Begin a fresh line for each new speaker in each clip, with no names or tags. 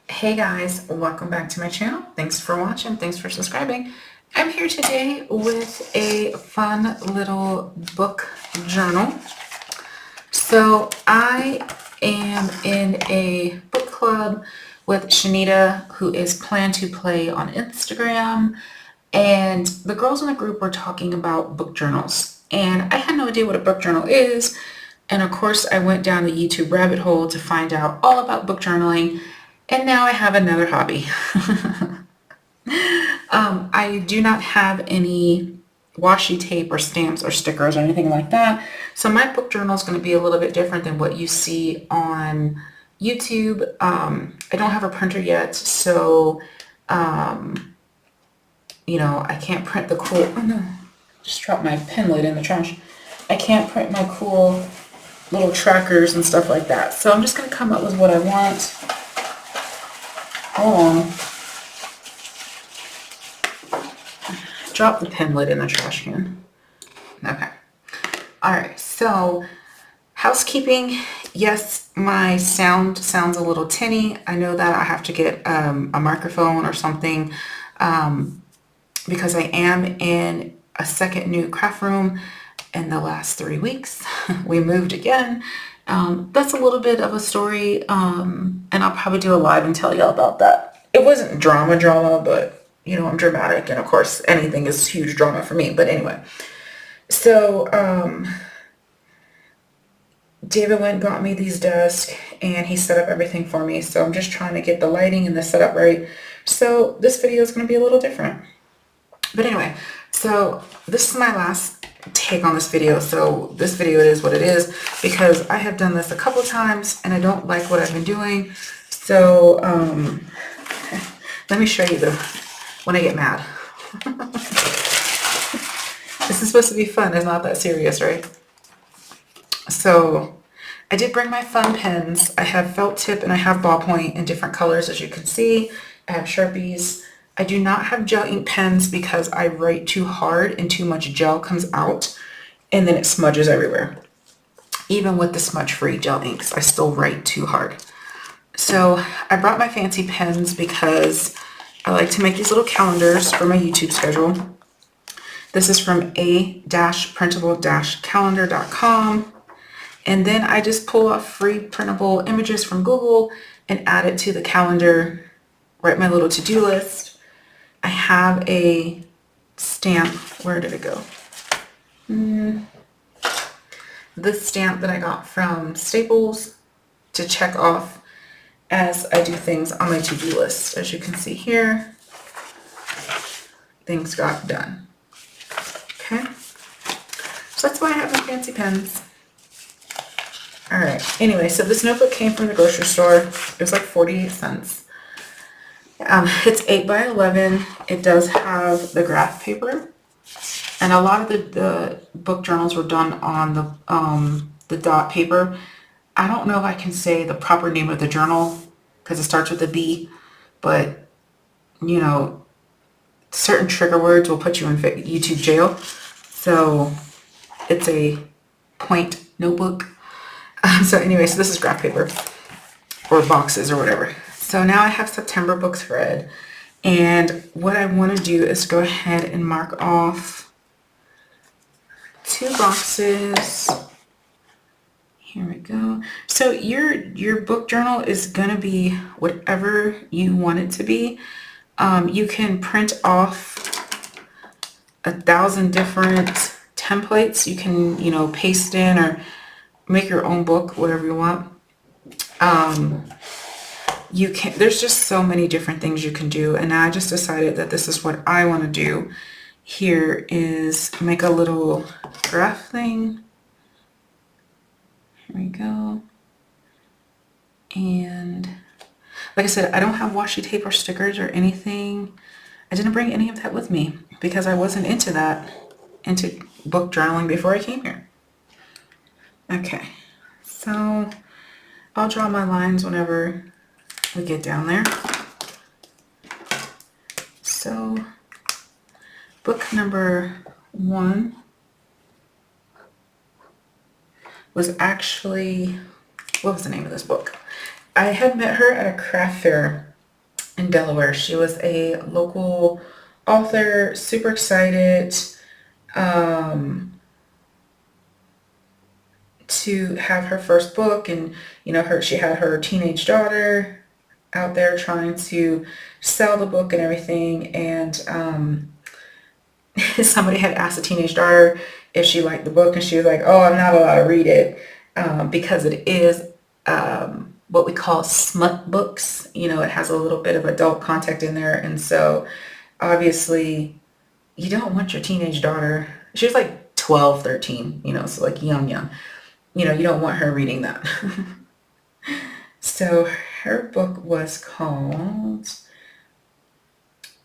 Hey guys, welcome back to my channel. Thanks for watching. Thanks for subscribing. I'm here today with a fun little book journal. So I am in a book club with Shanita, who is Plan to Play on Instagram. And the girls in the group were talking about book journals. And I had no idea what a book journal is. And of course, I went down the YouTube rabbit hole to find out all about book journaling. And now I have another hobby. I do not have any washi tape or stamps or stickers or anything like that. So my book journal is going to be a little bit different than what you see on YouTube. I don't have a printer yet, so I can't print the cool, oh no, just dropped my pen lid in the trash. I can't print my cool little trackers and stuff like that. So I'm just going to come up with what I want. Hold on. Drop the pen lid in the trash can. Okay. All right. So housekeeping. Yes, my sound sounds a little tinny. I know that I have to get a microphone or something because I am in a second new craft room in the last 3 weeks. We moved again. That's a little bit of a story, and I'll probably do a live and tell y'all about that. It wasn't drama, but I'm dramatic, and of course anything is huge drama for me. But anyway, so David went and got me these desks, and he set up everything for me. So I'm just trying to get the lighting and the setup right. So this video is going to be a little different. But anyway, so this is my last take on this video. So this video is what it is because I have done this a couple times and I don't like what I've been doing. So let me show you when I get mad. This is supposed to be fun. It's not that serious, right? So I did bring my fun pens. I have felt tip and I have ballpoint in different colors, as you can see. I have Sharpies. I do not have gel ink pens because I write too hard and too much gel comes out and then it smudges everywhere. Even with the smudge-free gel inks, I still write too hard. So I brought my fancy pens because I like to make these little calendars for my YouTube schedule. This is from a-printable-calendar.com. And then I just pull off free printable images from Google and add it to the calendar, write my little to-do list. I have a stamp. Where did it go? This stamp that I got from Staples to check off as I do things on my to-do list. As you can see here, things got done. Okay. So that's why I have my fancy pens. All right. Anyway, so this notebook came from the grocery store. It was like 48 cents. It's 8 by 11. It does have the graph paper, and a lot of the book journals were done on the dot paper. I don't know if I can say the proper name of the journal because it starts with a B, but certain trigger words will put you in YouTube jail. So it's a point notebook. So anyway, so this is graph paper or boxes or whatever. So now I have September books read, and what I want to do is go ahead and mark off 2 boxes. Here we go. So your book journal is going to be whatever you want it to be. You can print off 1,000 different templates. You can, paste in or make your own book, whatever you want. There's just so many different things you can do, and I just decided that this is what I want to do. Here is make a little graph thing. Here we go. And like I said, I don't have washi tape or stickers or anything. I didn't bring any of that with me because I wasn't into book journaling before I came here. Okay, so I'll draw my lines whenever we get down there. So book number 1 was actually, what was the name of this book? I had met her at a craft fair in Delaware. She was a local author, super excited to have her first book. And, she had her teenage daughter out there trying to sell the book and everything. And somebody had asked the teenage daughter if she liked the book, and she was like, oh, I'm not allowed to read it because it is what we call smut books. It has a little bit of adult content in there. And so obviously you don't want your teenage daughter, she was like 12, 13, so like young. You don't want her reading that. So her book was called,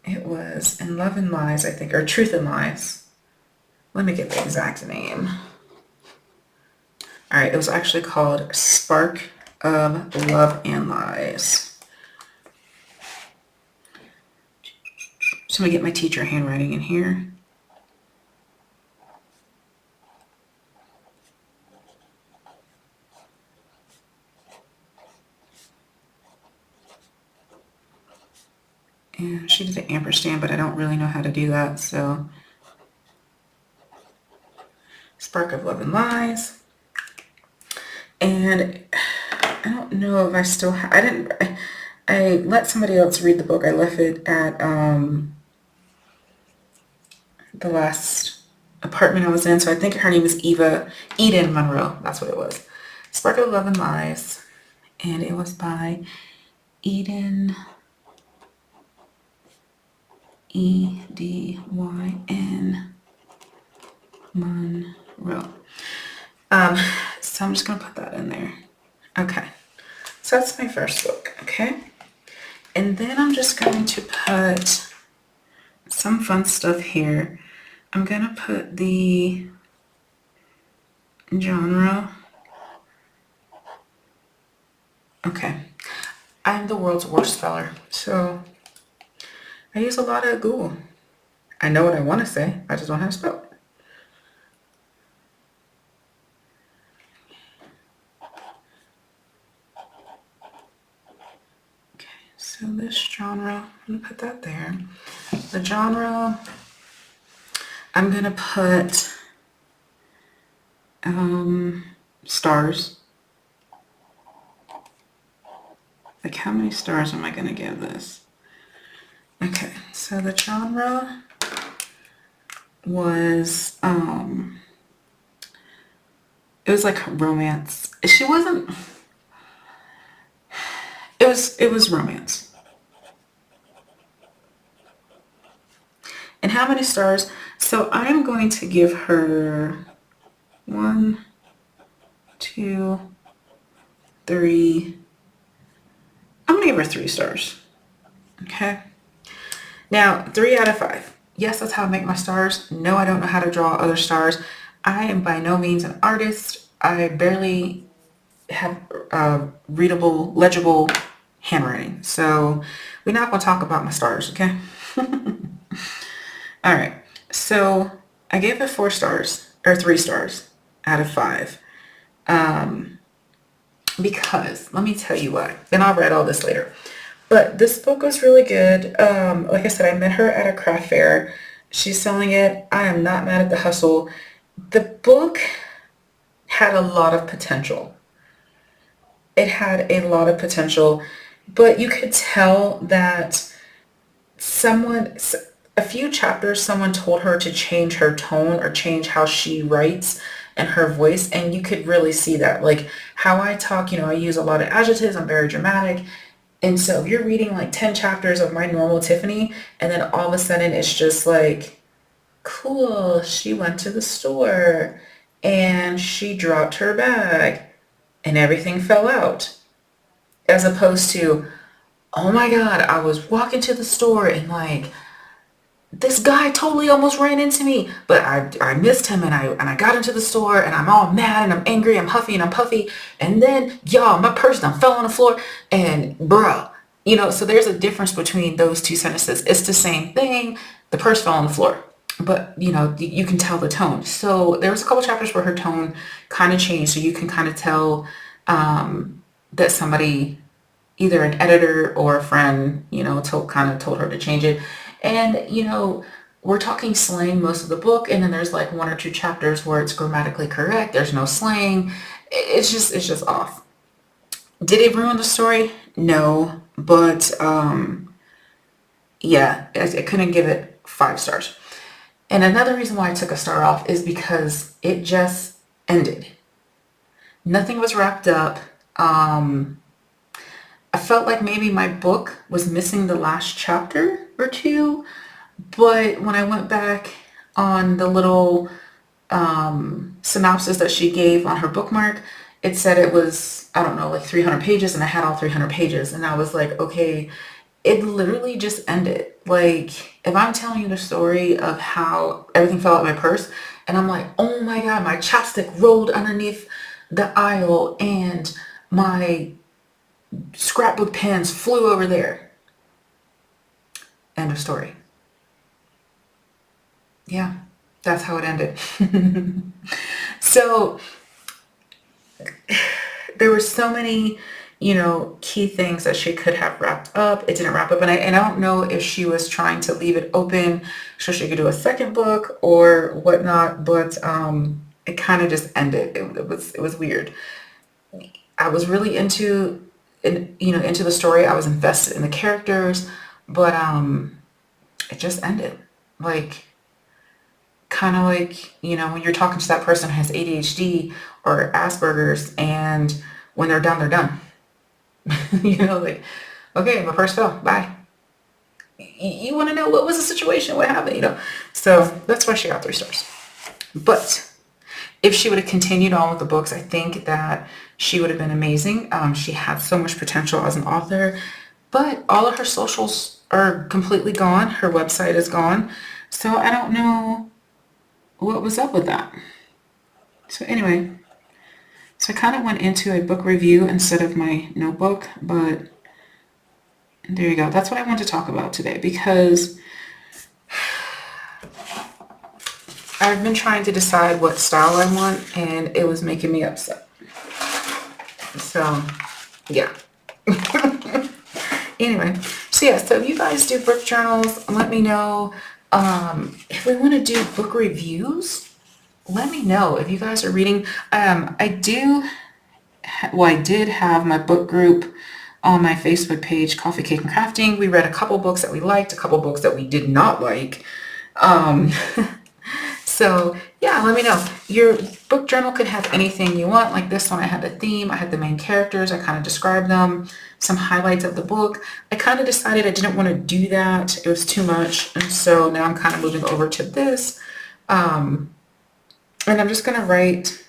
it was In Love and Lies, I think, or Truth and Lies. Let me get the exact name. All right, it was actually called Spark of Love and Lies. So let me get my teacher handwriting in here. And she did an ampersand, but I don't really know how to do that. So Spark of Love and Lies. And I don't know if I still have, I let somebody else read the book. I left it at the last apartment I was in. So I think her name is Edyn Monroe. That's what it was. Spark of Love and Lies. And it was by Edyn, Edyn Monroe. So I'm just going to put that in there. Okay. So that's my first book. Okay. And then I'm just going to put some fun stuff here. I'm going to put the genre. Okay. I'm the world's worst speller. So I use a lot of Google. I know what I want to say. I just don't know how to spell it. Okay, so this genre, I'm going to put that there. The genre, I'm going to put stars. Like, how many stars am I going to give this? Okay, so the genre was, it was like romance. She wasn't, it was romance. And how many stars? So I'm going to give her 1, 2, 3. I'm going to give her 3 stars. Okay. Now, 3 out of 5. Yes, that's how I make my stars. No, I don't know how to draw other stars. I am by no means an artist. I barely have readable, legible handwriting. So we're not going to talk about my stars, okay? All right. So I gave it 4 stars, or 3 stars out of 5. Because, let me tell you why. And I'll read all this later. But this book was really good. Like I said, I met her at a craft fair. She's selling it. I am not mad at the hustle. The book had a lot of potential. It had a lot of potential, but you could tell that a few chapters, someone told her to change her tone or change how she writes and her voice. And you could really see that. Like how I talk, I use a lot of adjectives. I'm very dramatic. And so if you're reading like 10 chapters of my normal Tiffany, and then all of a sudden it's just like, cool, she went to the store and she dropped her bag and everything fell out. As opposed to, oh my God, I was walking to the store and like, this guy totally almost ran into me, but I missed him and I got into the store and I'm all mad and I'm angry, I'm huffy and I'm puffy. And then, y'all, my purse done fell on the floor and bruh, so there's a difference between those 2 sentences. It's the same thing. The purse fell on the floor, but you can tell the tone. So there was a couple chapters where her tone kind of changed. So you can kind of tell that somebody, either an editor or a friend, kind of told her to change it. And, we're talking slang most of the book, and then there's like one or two chapters where it's grammatically correct. There's no slang. It's just off. Did it ruin the story? No, but yeah, I couldn't give it 5 stars. And another reason why I took a star off is because it just ended. Nothing was wrapped up. I felt like maybe my book was missing the last chapter or two, but when I went back on the little synopsis that she gave on her bookmark, it said it was, I don't know, like 300 pages, and I had all 300 pages, and I was like, okay, it literally just ended. Like, if I'm telling you the story of how everything fell out of my purse, and I'm like, oh my God, my chapstick rolled underneath the aisle, and my scrapbook pens flew over there. End of story. Yeah, that's how it ended. So there were so many, key things that she could have wrapped up. It didn't wrap up. And I don't know if she was trying to leave it open so she could do a second book or whatnot, but it kind of just ended. It was weird. I was really into the story. I was invested in the characters, but it just ended. Like, kind of like, when you're talking to that person who has ADHD or Asperger's, and when they're done, they're done. Like, okay, my purse fell, bye. You want to know what was the situation, what happened. So that's why she got 3 stars. But if she would have continued on with the books, I think that she would have been amazing. She had so much potential as an author, but all of her socials are completely gone. Her website is gone. So I don't know what was up with that. So anyway, so I kind of went into a book review instead of my notebook, but there you go. That's what I want to talk about today, because I've been trying to decide what style I want, and it was making me upset. So, yeah. Anyway, so yeah, so if you guys do book journals, let me know. If we want to do book reviews, let me know. If you guys are reading, I did have my book group on my Facebook page, Coffee, Cake, and Crafting. We read a couple books that we liked, a couple books that we did not like. So yeah, let me know. Your book journal could have anything you want. Like this one, I had a theme, I had the main characters, I kind of described them, some highlights of the book. I kind of decided I didn't want to do that. It was too much. And so now I'm kind of moving over to this. And I'm just going to write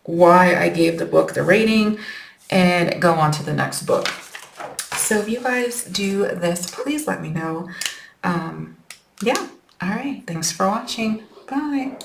why I gave the book the rating and go on to the next book. So if you guys do this, please let me know. Yeah. All right. Thanks for watching. Bye.